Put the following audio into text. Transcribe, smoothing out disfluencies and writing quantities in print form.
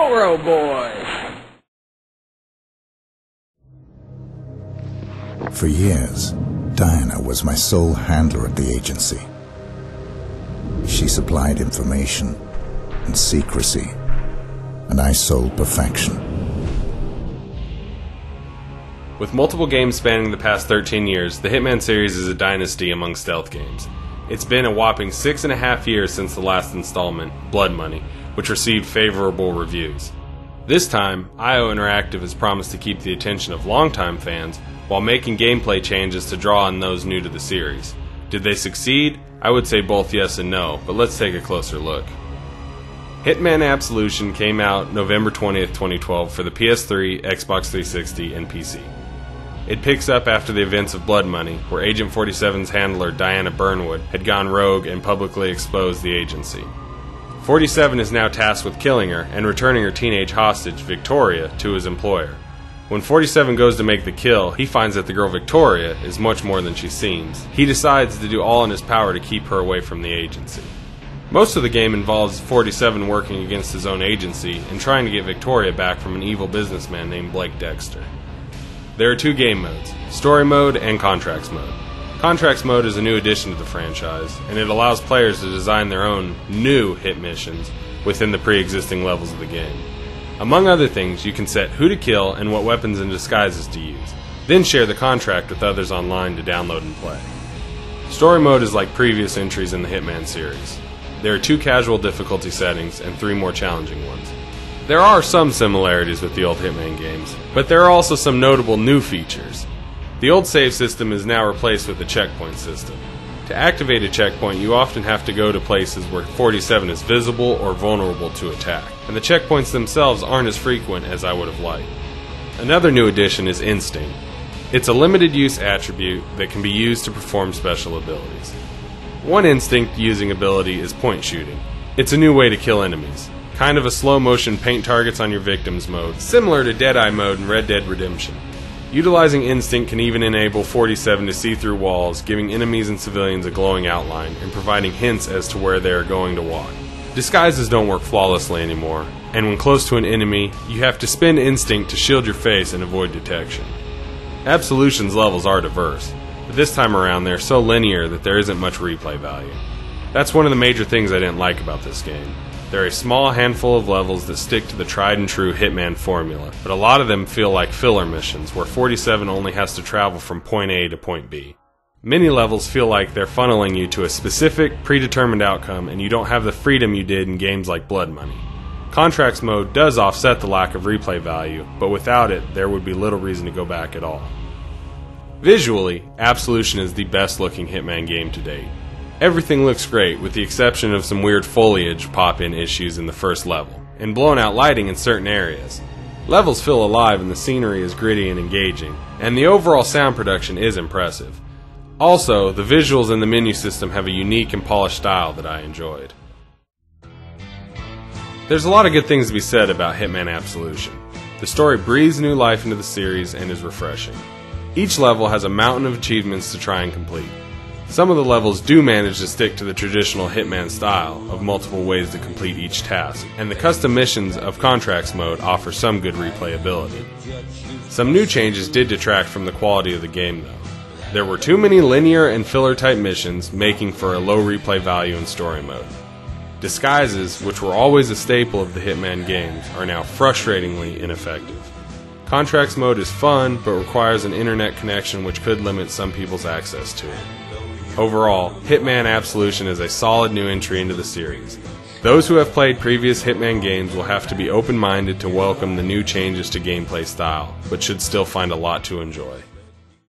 Saguaro boy! For years, Diana was my sole handler at the agency. She supplied information and secrecy, and I sold perfection. With multiple games spanning the past 13 years, the Hitman series is a dynasty among stealth games. It's been a whopping 6.5 years since the last installment, Blood Money, which received favorable reviews. This time, IO Interactive has promised to keep the attention of longtime fans while making gameplay changes to draw on those new to the series. Did they succeed? I would say both yes and no, but let's take a closer look. Hitman Absolution came out November 20th, 2012 for the PS3, Xbox 360, and PC. It picks up after the events of Blood Money, where Agent 47's handler Diana Burnwood had gone rogue and publicly exposed the agency. 47 is now tasked with killing her and returning her teenage hostage, Victoria, to his employer. When 47 goes to make the kill, he finds that the girl Victoria is much more than she seems. He decides to do all in his power to keep her away from the agency. Most of the game involves 47 working against his own agency and trying to get Victoria back from an evil businessman named Blake Dexter. There are two game modes, Story Mode and Contracts Mode. Contracts Mode is a new addition to the franchise, and it allows players to design their own new hit missions within the pre-existing levels of the game. Among other things, you can set who to kill and what weapons and disguises to use, then share the contract with others online to download and play. Story Mode is like previous entries in the Hitman series. There are 2 casual difficulty settings and 3 more challenging ones. There are some similarities with the old Hitman games, but there are also some notable new features. The old save system is now replaced with a checkpoint system. To activate a checkpoint, you often have to go to places where 47 is visible or vulnerable to attack, and the checkpoints themselves aren't as frequent as I would have liked. Another new addition is Instinct. It's a limited use attribute that can be used to perform special abilities. One instinct using ability is point shooting. It's a new way to kill enemies. Kind of a slow motion paint targets on your victims mode, similar to Deadeye mode in Red Dead Redemption. Utilizing Instinct can even enable 47 to see through walls, giving enemies and civilians a glowing outline, and providing hints as to where they are going to walk. Disguises don't work flawlessly anymore, and when close to an enemy, you have to spend Instinct to shield your face and avoid detection. Absolution's levels are diverse, but this time around they're so linear that there isn't much replay value. That's one of the major things I didn't like about this game. There are a small handful of levels that stick to the tried and true Hitman formula, but a lot of them feel like filler missions where 47 only has to travel from point A to point B. Many levels feel like they're funneling you to a specific, predetermined outcome and you don't have the freedom you did in games like Blood Money. Contracts Mode does offset the lack of replay value, but without it, there would be little reason to go back at all. Visually, Absolution is the best looking Hitman game to date. Everything looks great, with the exception of some weird foliage pop-in issues in the first level, and blown-out lighting in certain areas. Levels feel alive and the scenery is gritty and engaging, and the overall sound production is impressive. Also, the visuals in the menu system have a unique and polished style that I enjoyed. There's a lot of good things to be said about Hitman Absolution. The story breathes new life into the series and is refreshing. Each level has a mountain of achievements to try and complete. Some of the levels do manage to stick to the traditional Hitman style of multiple ways to complete each task, and the custom missions of Contracts Mode offer some good replayability. Some new changes did detract from the quality of the game though. There were too many linear and filler type missions, making for a low replay value in Story Mode. Disguises, which were always a staple of the Hitman games, are now frustratingly ineffective. Contracts Mode is fun, but requires an internet connection which could limit some people's access to it. Overall, Hitman Absolution is a solid new entry into the series. Those who have played previous Hitman games will have to be open-minded to welcome the new changes to gameplay style, but should still find a lot to enjoy.